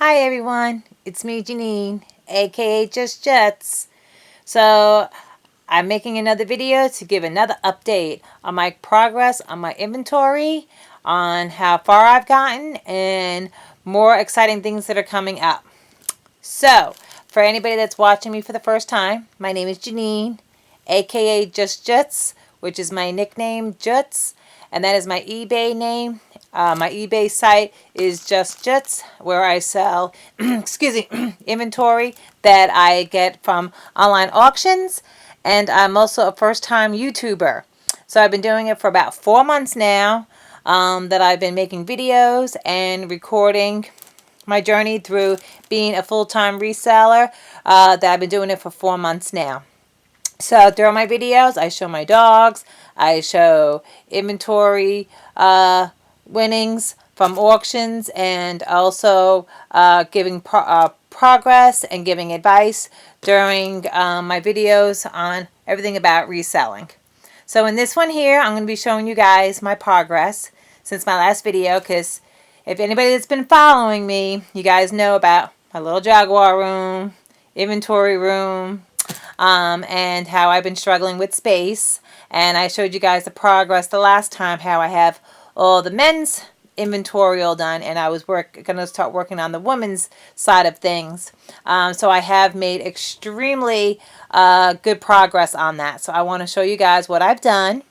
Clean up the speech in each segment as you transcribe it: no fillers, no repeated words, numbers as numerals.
Hi everyone, it's me Janine, aka Just Jets. So I'm making another video to give another update on my progress on my inventory, on how far I've gotten, and more exciting things that are coming up. So for anybody that's watching me for the first time, my name is Janine, aka Just Jets, which is my nickname Jets, and that is my eBay name. My eBay site is Just Jets, where I sell, excuse me, inventory that I get from online auctions, and I'm also a first-time YouTuber. So I've been doing it for about 4 months now. That I've been making videos and recording my journey through being a full-time reseller. That I've been doing it for 4 months now. So throughout my videos, I show my dogs, I show inventory winnings from auctions, and also giving progress and giving advice during my videos on everything about reselling. So in this one here, I'm going to be showing you guys my progress since my last video, because if anybody that's been following me, you guys know about my little Jaguar room, inventory room, and how I've been struggling with space. And I showed you guys the progress the last time, how I have all the men's inventory all done, and I was going to start working on the women's side of things. So I have made extremely good progress on that. So I want to show you guys what I've done.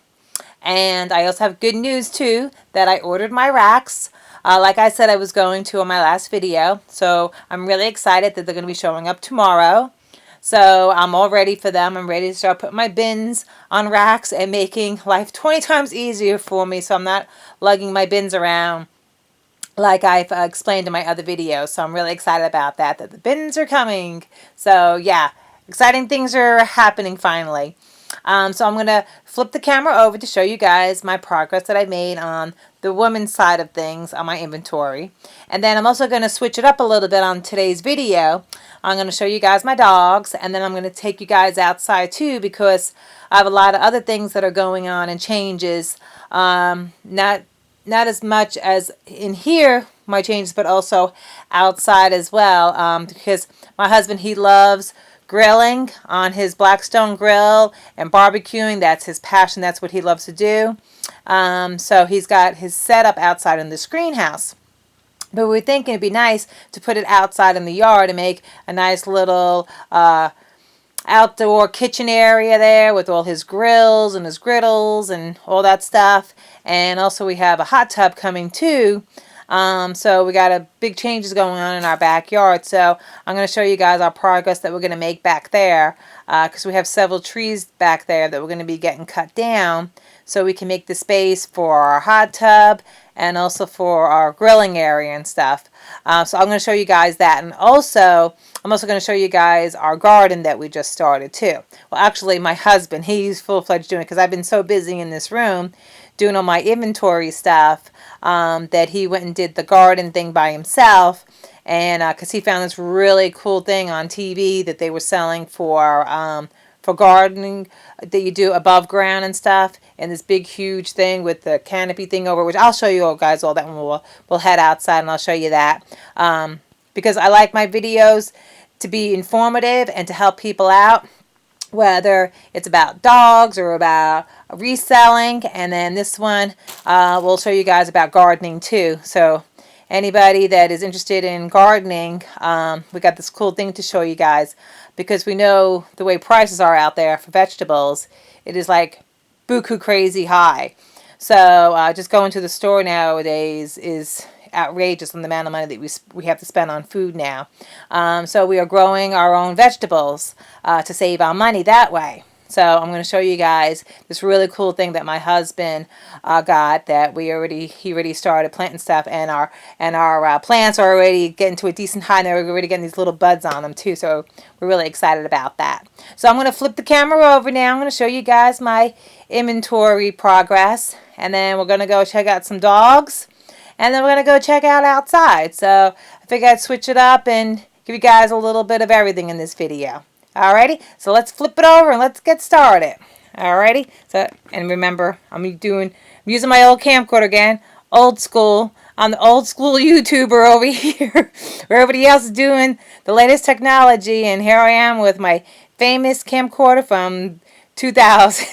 And I also have good news too, that I ordered my racks. Like I said I was going to on my last video. So I'm really excited that they're going to be showing up tomorrow. So I'm all ready for them. I'm ready to start putting my bins on racks and making life 20 times easier for me, so I'm not lugging my bins around like I've explained in my other videos. So I'm really excited about that the bins are coming. So yeah, exciting things are happening finally. So I'm going to flip the camera over to show you guys my progress that I made on the women's side of things on my inventory. And then I'm also going to switch it up a little bit on today's video. I'm going to show you guys my dogs, and then I'm going to take you guys outside too, because I have a lot of other things that are going on and changes. Not as much as in here, my changes, but also outside as well, because my husband, he loves grilling on his Blackstone grill and barbecuing. That's his passion. That's what he loves to do. So he's got his setup outside in this greenhouse. But we're thinking it'd be nice to put it outside in the yard and make a nice little outdoor kitchen area there with all his grills and his griddles and all that stuff. And also we have a hot tub coming too. So we got a big changes going on in our backyard. So I'm going to show you guys our progress that we're going to make back there, because we have several trees back there that we're going to be getting cut down so we can make the space for our hot tub and also for our grilling area and stuff. So I'm going to show you guys that. And also, I'm also going to show you guys our garden that we just started too. Well, actually, my husband, he's full-fledged doing it, because I've been so busy in this room doing all my inventory stuff, that he went and did the garden thing by himself. And because he found this really cool thing on TV that they were selling for gardening, that you do above ground and stuff, and this big huge thing with the canopy thing over, which I'll show you all guys all that when we'll head outside and I'll show you that, because I like my videos to be informative and to help people out, whether it's about dogs or about reselling. And then this one will show you guys about gardening too. So anybody that is interested in gardening, we got this cool thing to show you guys, because we know the way prices are out there for vegetables. It is like buku crazy high. So just going to the store nowadays is outrageous on the amount of money that we have to spend on food now. So we are growing our own vegetables to save our money that way. So I'm going to show you guys this really cool thing that my husband got, that he already started planting stuff, and our plants are already getting to a decent height, and they're already getting these little buds on them too. So we're really excited about that. So I'm going to flip the camera over now. I'm going to show you guys my inventory progress, and then we're going to go check out some dogs, and then we're going to go check out outside. So I figured I'd switch it up and give you guys a little bit of everything in this video. Alrighty, so let's flip it over and let's get started. Alrighty, so, and remember, I'm using my old camcorder again, old school. I'm the old school YouTuber over here where everybody else is doing the latest technology, and here I am with my famous camcorder from 2000.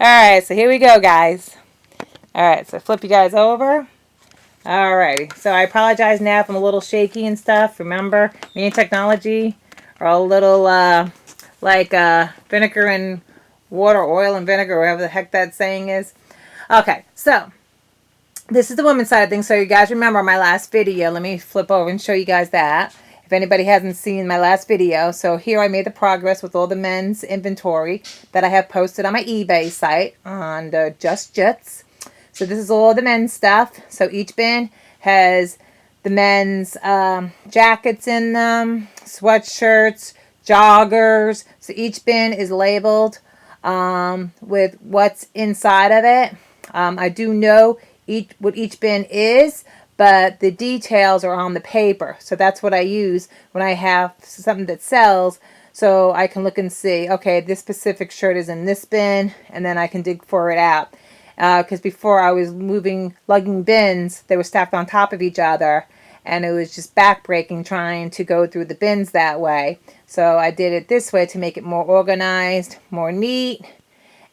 Alright, so here we go, guys. Alright, so flip you guys over. Alrighty, so I apologize now if I'm a little shaky and stuff. Remember, me and technology are a little like vinegar and water, oil and vinegar, whatever the heck that saying is. Okay, so this is the women's side of things. So you guys remember my last video. Let me flip over and show you guys that. If anybody hasn't seen my last video. So here I made the progress with all the men's inventory that I have posted on my eBay site on the Just Jits. So this is all the men's stuff. So each bin has the men's jackets in them, sweatshirts, joggers. So each bin is labeled with what's inside of it. I do know what each bin is, but the details are on the paper. So that's what I use when I have something that sells, so I can look and see, okay, this specific shirt is in this bin, and then I can dig for it out. Because before I was lugging bins, they were stacked on top of each other, and it was just backbreaking trying to go through the bins that way. So I did it this way to make it more organized, more neat,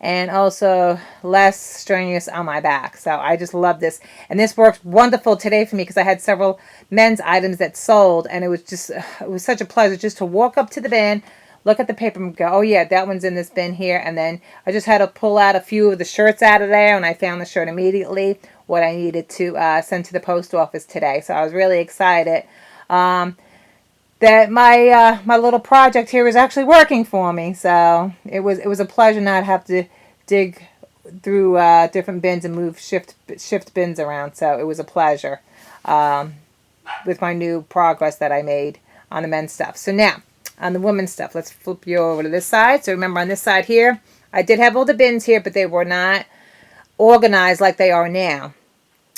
and also less strenuous on my back. So I just love this. And this works wonderful today for me because I had several men's items that sold, and it was such a pleasure just to walk up to the bin, look at the paper and go, oh yeah, that one's in this bin here. And then I just had to pull out a few of the shirts out of there, and I found the shirt immediately, what I needed to send to the post office today. So I was really excited that my little project here is actually working for me. So it was a pleasure not have to dig through different bins and shift bins around. So it was a pleasure with my new progress that I made on the men's stuff. So now on the women's stuff, let's flip you over to this side. So remember, on this side here, I did have all the bins here, but they were not organized like they are now.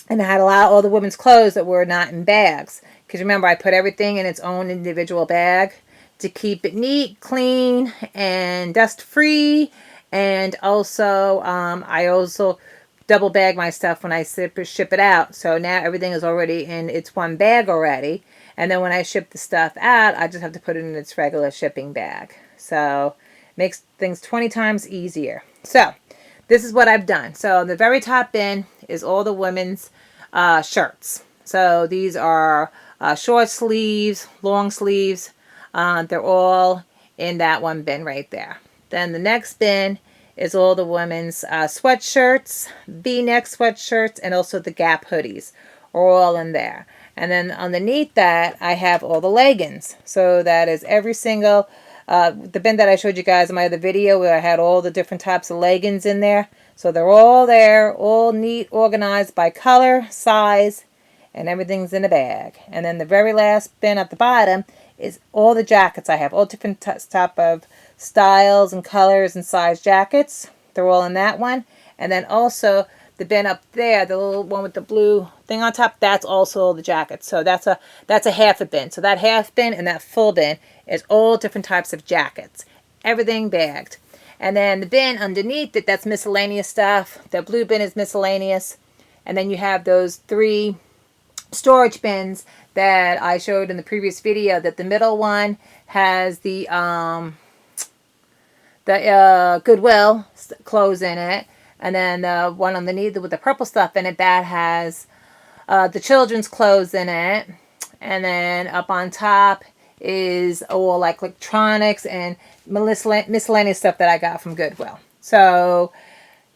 And I had all the women's clothes that were not in bags. Because remember, I put everything in its own individual bag to keep it neat, clean, and dust-free. And also, I also double bag my stuff when I ship it out. So now everything is already in its one bag already. And then when I ship the stuff out, I just have to put it in its regular shipping bag. So it makes things 20 times easier. So this is what I've done. So the very top bin is all the women's shirts. So these are short sleeves, long sleeves. They're all in that one bin right there. Then the next bin is all the women's sweatshirts, V-neck sweatshirts, and also the Gap hoodies are all in there. And then underneath that, I have all the leggings. So that is every single, the bin that I showed you guys in my other video where I had all the different types of leggings in there. So they're all there, all neat, organized by color, size, and everything's in a bag. And then the very last bin at the bottom is all the jackets I have, all different type of styles and colors and size jackets. They're all in that one. And then also the bin up there, the little one with the blue thing on top, that's also the jackets. So that's a half a bin. So that half bin and that full bin is all different types of jackets. Everything bagged. And then the bin underneath it, that's miscellaneous stuff. The blue bin is miscellaneous. And then you have those 3 storage bins that I showed in the previous video, that the middle one has the Goodwill clothes in it. And then the one underneath with the purple stuff in it, that has the children's clothes in it. And then up on top is all like electronics and miscellaneous stuff that I got from Goodwill. So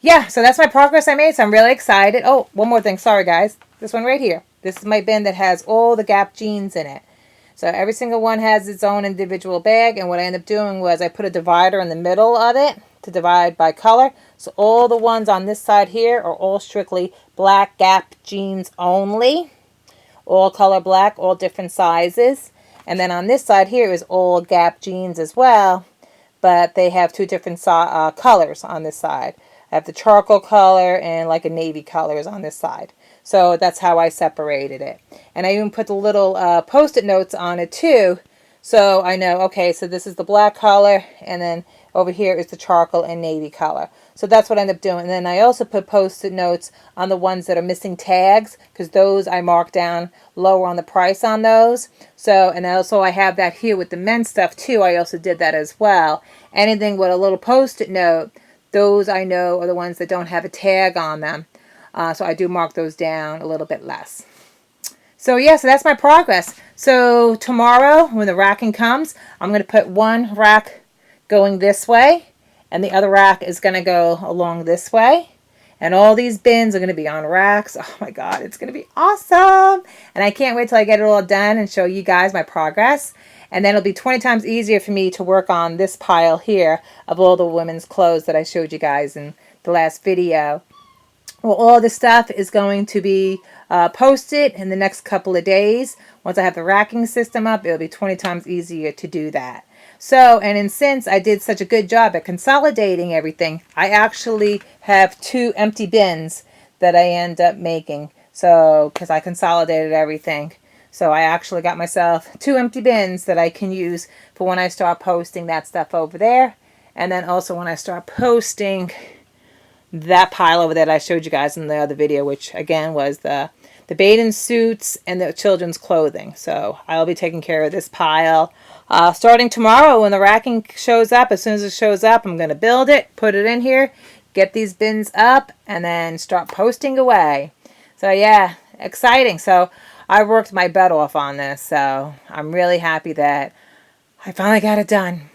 yeah, so that's my progress I made. So I'm really excited. Oh, one more thing. Sorry, guys. This one right here. This is my bin that has all the Gap jeans in it. So every single one has its own individual bag. And what I ended up doing was I put a divider in the middle of it to divide by color. So all the ones on this side here are all strictly black Gap jeans only. All color black, all different sizes. And then on this side here is all Gap jeans as well. But they have 2 different colors on this side. I have the charcoal color and like a navy colors on this side. So that's how I separated it. And I even put the little post-it notes on it too, So I know, okay, so this is the black color, and then over here is the charcoal and navy color. So that's what I end up doing. And then I also put post-it notes on the ones that are missing tags, because those I mark down lower on the price on those. So, and also I have that here with the men's stuff too. I also did that as well. Anything with a little post-it note, those I know are the ones that don't have a tag on them. So I do mark those down a little bit less. So yeah, so that's my progress. So tomorrow when the racking comes, I'm going to put one rack going this way, and the other rack is going to go along this way. And all these bins are going to be on racks. Oh my God, it's going to be awesome. And I can't wait till I get it all done and show you guys my progress. And then it'll be 20 times easier for me to work on this pile here of all the women's clothes that I showed you guys in the last video. Well, all this stuff is going to be posted in the next couple of days. Once I have the racking system up, it'll be 20 times easier to do that. So, and since I did such a good job at consolidating everything, I actually have 2 empty bins that I end up making. So, because I consolidated everything. So I actually got myself 2 empty bins that I can use for when I start posting that stuff over there. And then also when I start posting that pile over there that I showed you guys in the other video, which again was the bathing suits and the children's clothing. So I'll be taking care of this pile starting tomorrow when the racking shows up. As soon as it shows up, I'm going to build it, put it in here, get these bins up, and then start posting away. So yeah, exciting. So I worked my butt off on this, so I'm really happy that I finally got it done.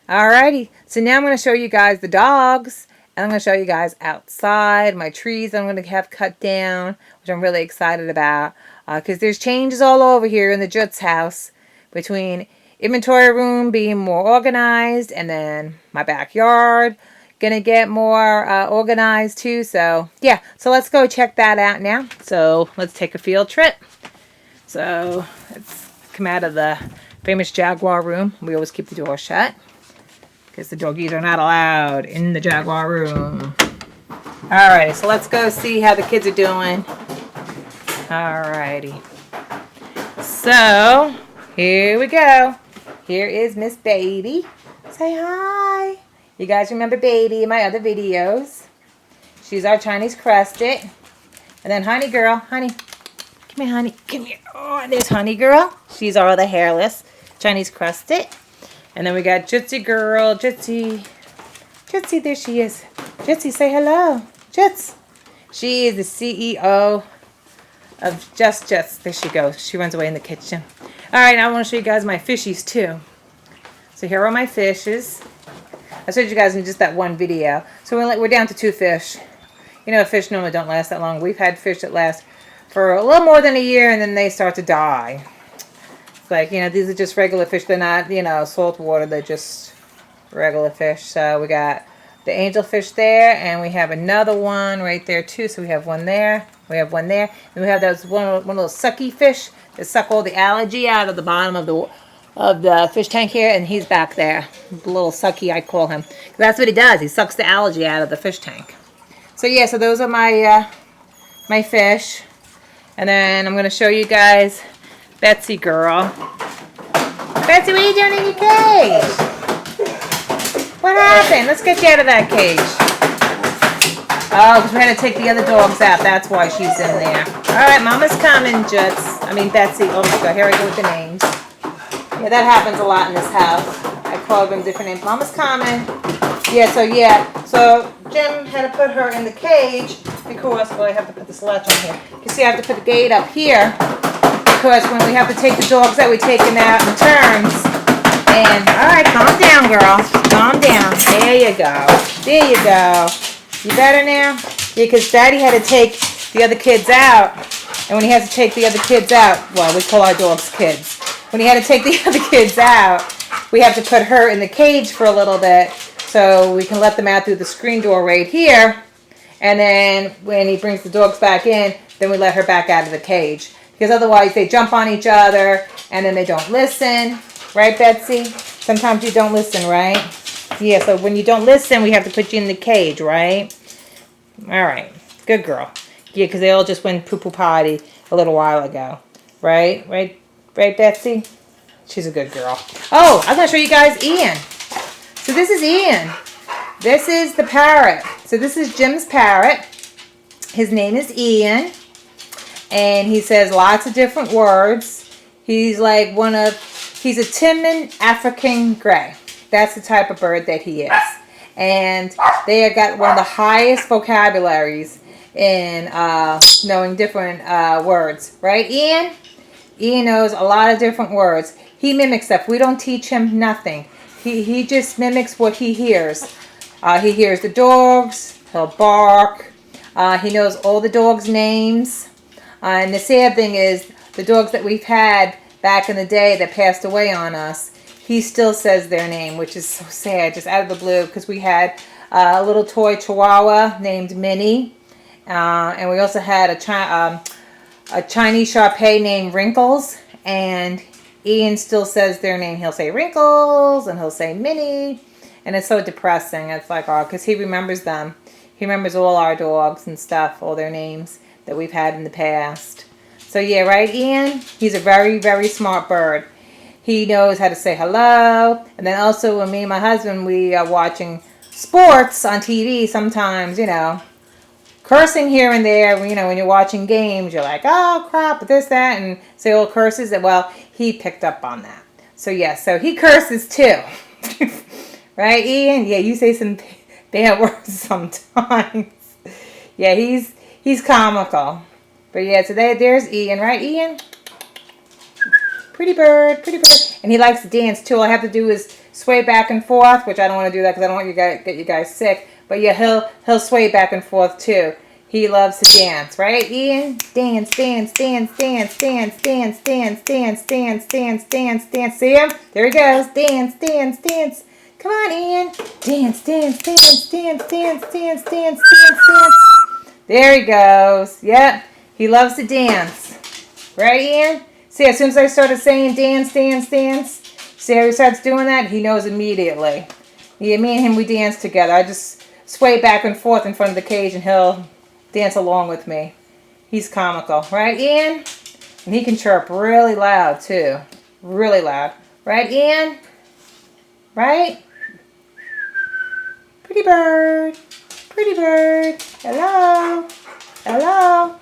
Alrighty, so now I'm going to show you guys the dogs. And I'm going to show you guys outside, my trees I'm going to have cut down, which I'm really excited about. Because there's changes all over here in the Jutz house between inventory room being more organized and then my backyard going to get more organized too. So, yeah. So, let's go check that out now. So, let's take a field trip. So, let's come out of the famous Jaguar room. We always keep the door shut, because the doggies are not allowed in the Jaguar room. Alrighty, so let's go see how the kids are doing. Alrighty. So, here we go. Here is Miss Baby. Say hi. You guys remember Baby in my other videos. She's our Chinese crested. And then Honey Girl. Honey. Come here, Honey. Come here. Oh, there's Honey Girl. She's our other hairless Chinese crested. And then we got Jitsi Girl. Jitsi. Jitsi, there she is. Jitsi, say hello. Jits. She is the CEO of Just Jits. There she goes. She runs away in the kitchen. Alright, now I want to show you guys my fishies too. So here are my fishes. I showed you guys in just that one video. So we're down to 2 fish. You know, fish normally don't last that long. We've had fish that last for a little more than a year, and then they start to die. Like, you know, these are just regular fish. They're not, you know, salt water. They're just regular fish. So we got the angelfish there, and we have another one right there too. So we have one there. We have one there. And we have those one little sucky fish that suck all the algae out of the bottom of the fish tank here, and he's back there. The little sucky, I call him. That's what he does. He sucks the algae out of the fish tank. So yeah, so those are my my fish. And then I'm going to show you guys Betsy Girl. Betsy, what are you doing in your cage? What happened? Let's get you out of that cage. Oh, because we had to take the other dogs out. That's why she's in there. All right, Mama's coming, Betsy. Oh my God, here I go with the names. Yeah, that happens a lot in this house. I call them different names. Mama's coming. Yeah, so Jim had to put her in the cage because, well, I have to put this latch on here. You see, I have to put the gate up here because when we have to take the dogs out, we take them out in turns. And, all right, calm down, girl. Calm down. There you go. There you go. You better now? Yeah, because Daddy had to take the other kids out. And when he has to take the other kids out, well, we call our dogs kids. When he had to take the other kids out, we have to put her in the cage for a little bit so we can let them out through the screen door right here. And then when he brings the dogs back in, then we let her back out of the cage. Because otherwise they jump on each other and then they don't listen. Right, Betsy? Sometimes you don't listen, right? Yeah, so when you don't listen, we have to put you in the cage, right? All right. Good girl. Yeah, because they all just went poo-poo potty a little while ago. Right? Right, Betsy? She's a good girl. Oh, I'm going to show you guys Ian. So this is Ian. This is the parrot. So this is Jim's parrot. His name is Ian. And he says lots of different words. He's like he's a Timon African gray. That's the type of bird that he is. And they have got one of the highest vocabularies in knowing different words. Right, Ian? Ian knows a lot of different words. He mimics stuff. We don't teach him nothing. He just mimics what he hears. He hears the dogs. He'll bark. He knows all the dogs' names. And the sad thing is, the dogs that we've had back in the day that passed away on us, he still says their name, which is so sad, just out of the blue, because we had a little toy Chihuahua named Minnie. And we also had a Chinese Shar-Pei named Wrinkles. And Ian still says their name. He'll say Wrinkles, and he'll say Minnie. And it's so depressing. It's like, oh, because he remembers them. He remembers all our dogs and stuff, all their names that we've had in the past. So yeah, right, Ian? He's a very, very smart bird. He knows how to say hello. And then also when me and my husband, we are watching sports on TV sometimes, you know, cursing here and there. You know, when you're watching games, you're like, oh, crap, this, that, and say all curses. And well, he picked up on that. So yeah, so he curses too. Right, Ian? Yeah, you say some bad words sometimes. Yeah, he's comical. But yeah, so there's Ian, right, Ian? Pretty bird, pretty bird. And he likes to dance too. All I have to do is sway back and forth, which I don't want to do that because I don't want you guys get you guys sick. But yeah, he'll sway back and forth too. He loves to dance, right, Ian? Dance, dance, dance, dance, dance, dance, dance, dance, dance, dance, dance, dance. See him? There he goes. Dance, dance, dance. Come on, Ian. Dance, dance, dance, dance, dance, dance, dance, dance, dance. There he goes. Yep. He loves to dance. Right, Ian? See, as soon as I started saying dance, dance, dance, see how he starts doing that? He knows immediately. Yeah, me and him, we dance together. I just sway back and forth in front of the cage and he'll dance along with me. He's comical. Right, Ian? And he can chirp really loud, too. Really loud. Right, Ian? Right? Pretty bird. Pretty bird. Hello. Hello.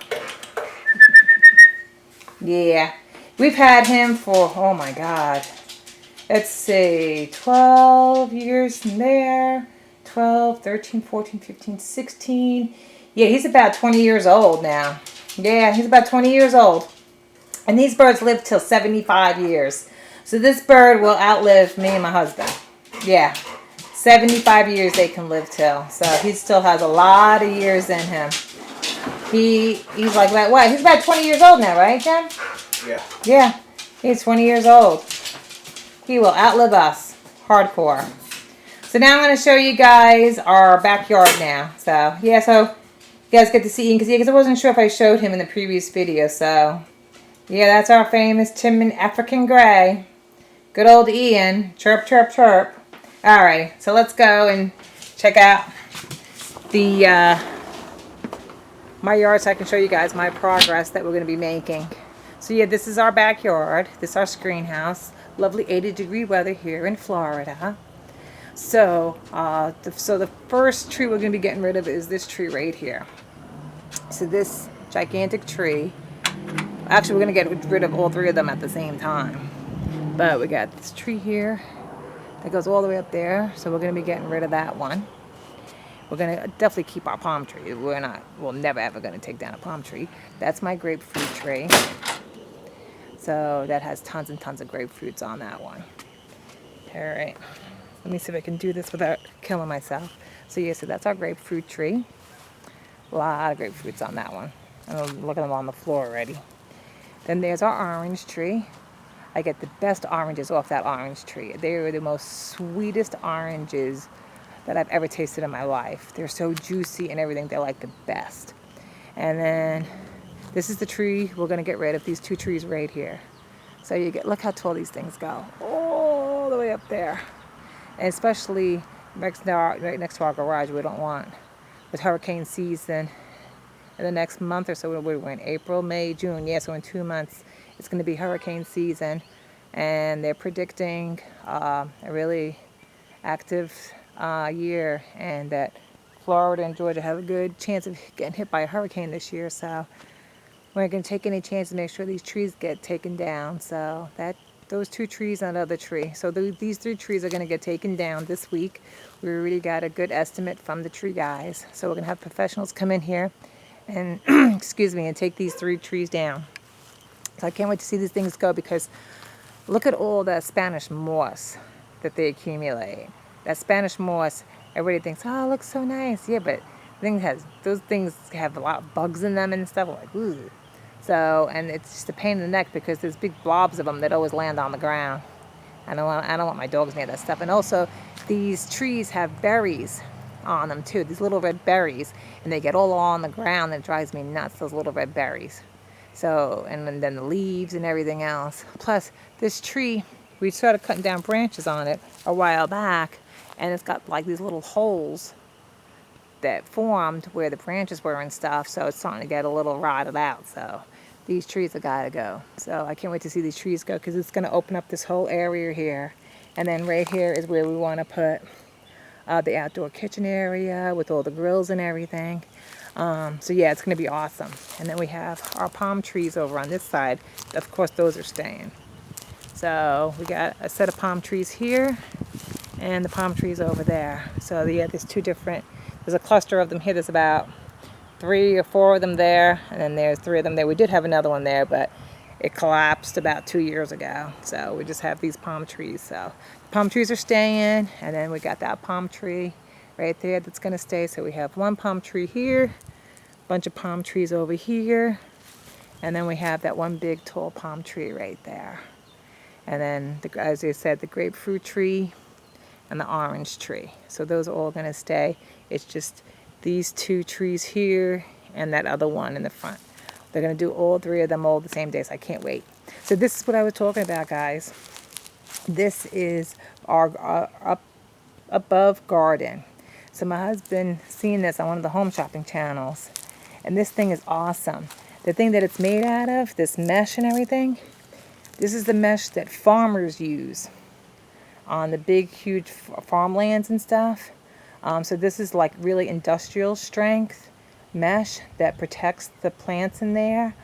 Yeah. We've had him for, oh my God. Let's see, 12 years in there. 12, 13, 14, 15, 16. Yeah, he's about 20 years old now. Yeah, he's about 20 years old. And these birds live till 75 years. So this bird will outlive me and my husband. Yeah. 75 years they can live till. So he still has a lot of years in him. He's like that. What? He's about 20 years old now, right, Jim? Yeah. Yeah. He's 20 years old. He will outlive us. Hardcore. So now I'm going to show you guys our backyard now. So, yeah, so you guys get to see Ian. Because I wasn't sure if I showed him in the previous video. So, yeah, that's our famous Timon African Gray. Good old Ian. Chirp, chirp, chirp. Alright, so let's go and check out the my yard so I can show you guys my progress that we're going to be making. So yeah, this is our backyard. This is our screen house. Lovely 80-degree weather here in Florida. So, the first tree we're going to be getting rid of is this tree right here. So this gigantic tree. Actually, we're going to get rid of all three of them at the same time. But we got this tree here that goes all the way up there. So we're going to be getting rid of that one. We're going to definitely keep our palm tree. We're never ever going to take down a palm tree. That's my grapefruit tree. So that has tons and tons of grapefruits on that one. All right. Let me see if I can do this without killing myself. So yeah, so that's our grapefruit tree. A lot of grapefruits on that one. I'm looking at them on the floor already. Then there's our orange tree. I get the best oranges off that orange tree. They are the most sweetest oranges that I've ever tasted in my life. They're so juicy and everything. They're like the best. And then this is the tree we're going to get rid of. These two trees right here. So look how tall these things go. All the way up there. And especially right next to our garage, we don't want. With hurricane season in the next month or so, we're in April, May, June. Yeah, so in 2 months, it's going to be hurricane season. and they're predicting a really active year, and that Florida and Georgia have a good chance of getting hit by a hurricane this year. So we're going to take any chance to make sure these trees get taken down. So those 2 trees and another tree. So these 3 trees are going to get taken down this week. We already got a good estimate from the tree guys. So we're going to have professionals come in here and excuse me, and take these 3 trees down. So I can't wait to see these things go, because look at all that Spanish moss that they accumulate. That Spanish moss, everybody thinks, oh, it looks so nice. Yeah, but those things have a lot of bugs in them and stuff. I'm like, ooh. So, and it's just a pain in the neck, because there's big blobs of them that always land on the ground. I don't want my dogs near that stuff. And also, these trees have berries on them too, these little red berries, and they get all on the ground, and it drives me nuts, those little red berries. So, and then the leaves and everything else. Plus, this tree, we started cutting down branches on it a while back, and it's got like these little holes that formed where the branches were and stuff, so it's starting to get a little rotted out. So these trees have got to go. So I can't wait to see these trees go, because it's going to open up this whole area here. And then right here is where we want to put the outdoor kitchen area with all the grills and everything. So yeah, it's going to be awesome. And then we have our palm trees over on this side. Of course, those are staying. So we got a set of palm trees here and the palm trees over there. So yeah, there's a cluster of them here. There's about 3 or 4 of them there, and then there's 3 of them there. We did have another one there, but it collapsed about 2 years ago. So we just have these palm trees. So palm trees are staying, and then we got that palm tree right there that's going to stay. So we have 1 palm tree here, a bunch of palm trees over here, and then we have that 1 big tall palm tree right there. And then, as I said, the grapefruit tree and the orange tree. So those are all going to stay. It's just these 2 trees here and that other one in the front. They're going to do all 3 of them all the same day, so I can't wait. So this is what I was talking about, guys. This is our up above garden. So my husband seen this on one of the home shopping channels, and this thing is awesome. The thing that it's made out of, this mesh and everything, this is the mesh that farmers use on the big, huge farmlands and stuff. So this is like really industrial strength mesh that protects the plants in there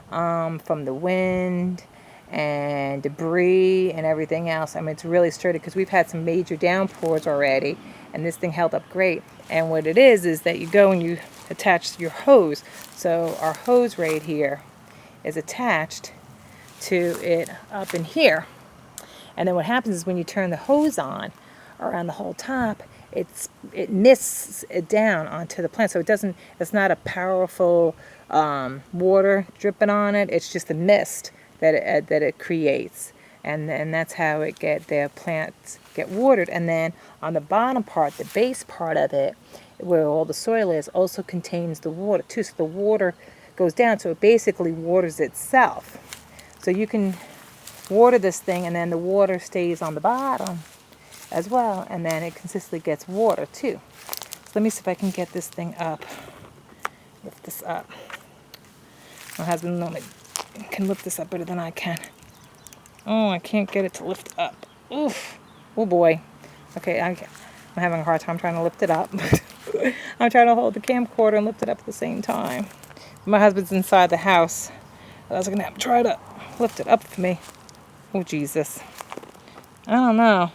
from the wind and debris and everything else. I mean, it's really sturdy, because we've had some major downpours already, and this thing held up great. And what it is that you go and you attach your hose. So our hose right here is attached to it up in here. And then what happens is when you turn the hose on around the whole top, it mists it down onto the plant. So it's not a powerful water dripping on it. It's just a mist that it creates. And that's how the plants get watered. And then on the bottom part, the base part of it, where all the soil is, also contains the water too. So the water goes down, so it basically waters itself. So you can water this thing, and then the water stays on the bottom as well, and then it consistently gets water too. So let me see if I can get this thing up. Lift this up. My husband normally can lift this up better than I can. Oh, I can't get it to lift up. Oof. Oh boy. Okay, I'm having a hard time trying to lift it up. I'm trying to hold the camcorder and lift it up at the same time. My husband's inside the house. I was going to have to try to lift it up for me. Oh, Jesus. I don't know.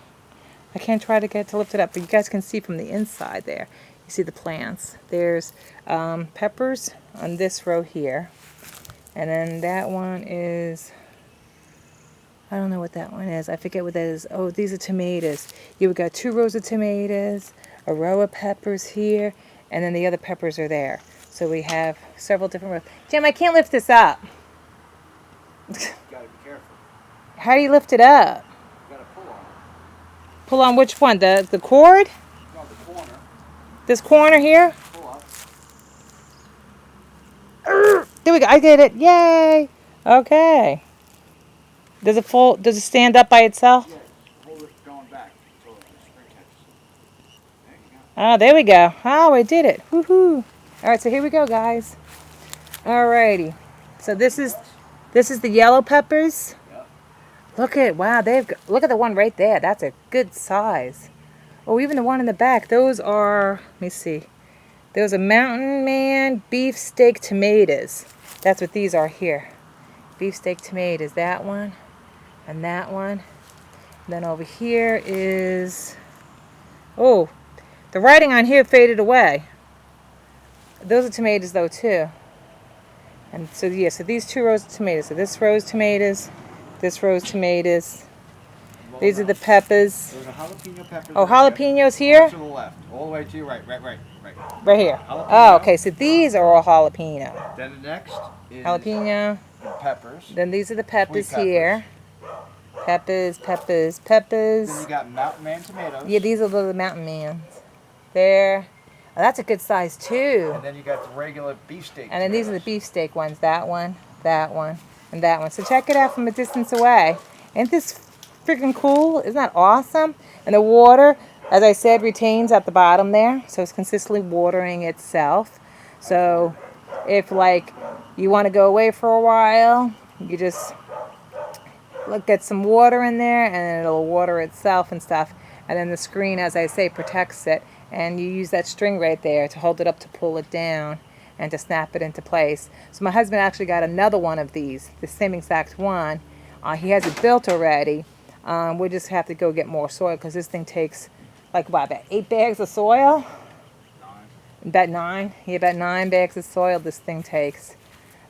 I can't try to get it to lift it up, but you guys can see from the inside there. You see the plants. There's peppers on this row here. And then that one is, I don't know what that one is. I forget what that is. Oh, these are tomatoes. You've got 2 rows of tomatoes, a row of peppers here, and then the other peppers are there. So we have several different rows. Jim, I can't lift this up. You gotta be careful. How do you lift it up? You gotta pull on it. Pull on which one? The cord? No, the corner. This corner here? Pull up. There we go. I did it. Yay. Okay. Does it stand up by itself? Yeah, hold it going back so the spring catches it. There you go. Oh, there we go. Oh, I did it. Woohoo. All right, so here we go, guys. All righty. So this is the yellow peppers. Yep. Wow, look at the one right there. That's a good size. Oh, even the one in the back. Those are, let me see. Those are Mountain Man beefsteak tomatoes. That's what these are here. Beefsteak tomatoes. That one and that one. Then over here is, oh, the writing on here faded away. Those are tomatoes though too. And so yeah, so these 2 rows of tomatoes. So this row's tomatoes, this row's tomatoes. These are the peppers. Those are jalapeno peppers. Oh, right there. jalapenos here? To the left, all the way to your right. Right here. Jalapeno. Oh, okay. So these are all jalapeno. Then the next is Jalapeno. the peppers. Then these are the peppers Sweet peppers. here. Peppers. Then you got Mountain Man tomatoes. Yeah, these are the Mountain Mans. There. Oh, that's a good size too. And then you got the regular beefsteak. And then these are the beefsteak ones. That one, and that one. So check it out from a distance away. Ain't this freaking cool? Isn't that awesome? And the water, as I said, retains at the bottom there. So it's consistently watering itself. So if like you want to go away for a while, you just get some water in there and then it'll water itself and stuff. And then the screen, as I say, protects it. And you use that string right there to hold it up to pull it down and to snap it into place. So my husband actually got another one of these, the same exact one. He has it built already. We'll just have to go get more soil because this thing takes like what, about 8 bags of soil? 9. About 9? Yeah, about 9 bags of soil this thing takes.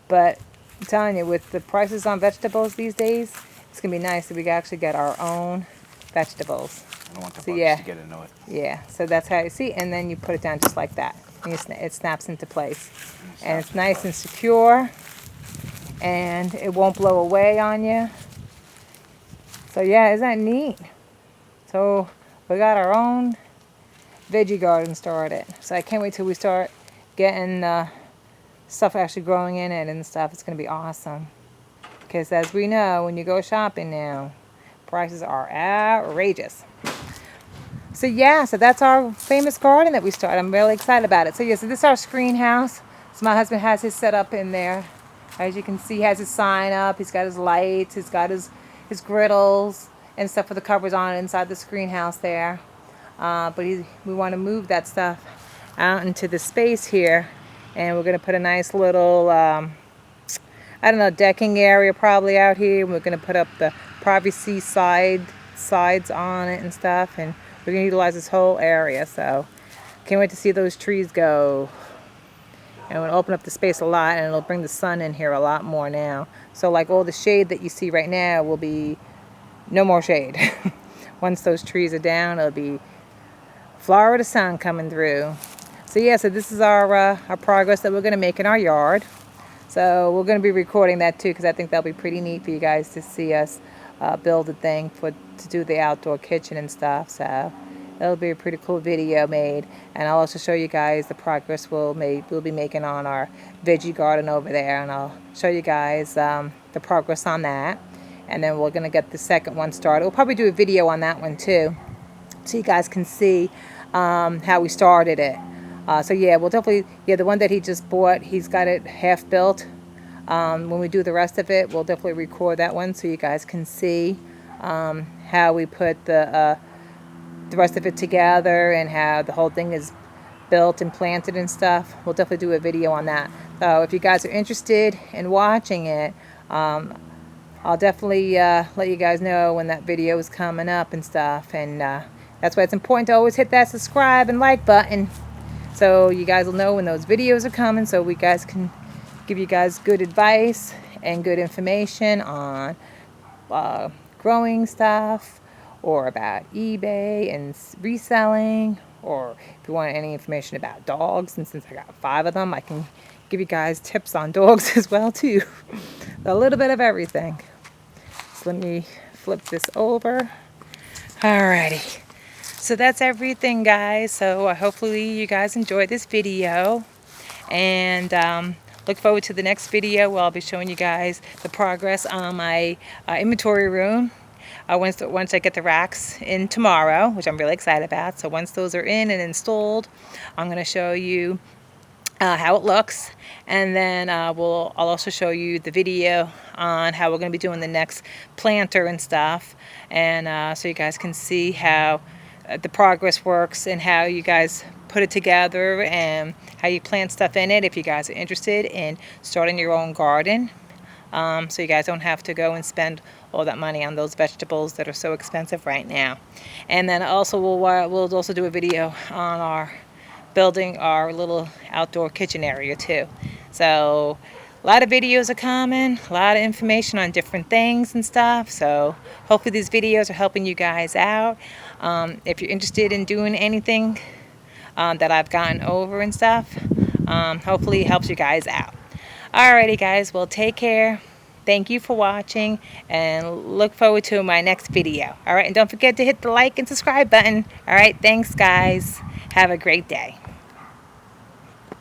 But I'm telling you, with the prices on vegetables these days, it's going to be nice that we can actually get our own vegetables. I don't want the So, bugs yeah. to get into it. Yeah, so that's how you see, and then you put it down just like that. And it snaps into place. And it's nice and secure, and it won't blow away on you. So yeah, isn't that neat? So we got our own veggie garden started. So I can't wait till we start getting stuff actually growing in it and stuff. It's going to be awesome. Because as we know, when you go shopping now, prices are outrageous. So yeah, so that's our famous garden that we started. I'm really excited about it. So yeah, so this is our screen house. So my husband has his set up in there. As you can see, he has his sign up. He's got his lights. He's got his griddles and stuff with the covers on inside the screen house there. But we want to move that stuff out into the space here. And we're going to put a nice little, I don't know, decking area probably out here. We're going to put up the privacy sides on it and stuff. And we're going to utilize this whole area. So can't wait to see those trees go. And we'll open up the space a lot, and it'll bring the sun in here a lot more now. So like all the shade that you see right now will be no more shade. Once those trees are down, it'll be Florida sun coming through. So yeah, so this is our progress that we're going to make in our yard. So we're going to be recording that too, because I think that'll be pretty neat for you guys to see us build a thing to do the outdoor kitchen and stuff. So it'll be a pretty cool video made, and I'll also show you guys the progress we'll be making on our veggie garden over there, and I'll show you guys the progress on that. And then we're going to get the second one started. We'll probably do a video on that one too, so you guys can see how we started it. So yeah, we'll definitely, the one that he just bought, he's got it half built. When we do the rest of it, we'll definitely record that one so you guys can see how we put the rest of it together and how the whole thing is built and planted and stuff. We'll definitely do a video on that. So if you guys are interested in watching it, I'll definitely let you guys know when that video is coming up and stuff. And that's why it's important to always hit that subscribe and like button, so you guys will know when those videos are coming, so we guys can give you guys good advice and good information on growing stuff, or about eBay and reselling, or if you want any information about dogs. And since I got 5 of them, I can give you guys tips on dogs as well too. A little bit of everything. So let me flip this over. Alrighty. So that's everything, guys. So hopefully you guys enjoyed this video, and look forward to the next video where I'll be showing you guys the progress on my inventory room. Once I get the racks in tomorrow, which I'm really excited about. So once those are in and installed, I'm going to show you how it looks, and then I'll also show you the video on how we're going to be doing the next planter and stuff, and so you guys can see how the progress works and how you guys put it together and how you plant stuff in it if you guys are interested in starting your own garden. So you guys don't have to go and spend all that money on those vegetables that are so expensive right now. And then also we'll also do a video on our building our little outdoor kitchen area too. So a lot of videos are coming, a lot of information on different things and stuff. So hopefully these videos are helping you guys out. If you're interested in doing anything that I've gotten over and stuff, hopefully it helps you guys out. Alrighty guys, well take care. Thank you for watching and look forward to my next video. Alright, and don't forget to hit the like and subscribe button. Alright, thanks guys. Have a great day.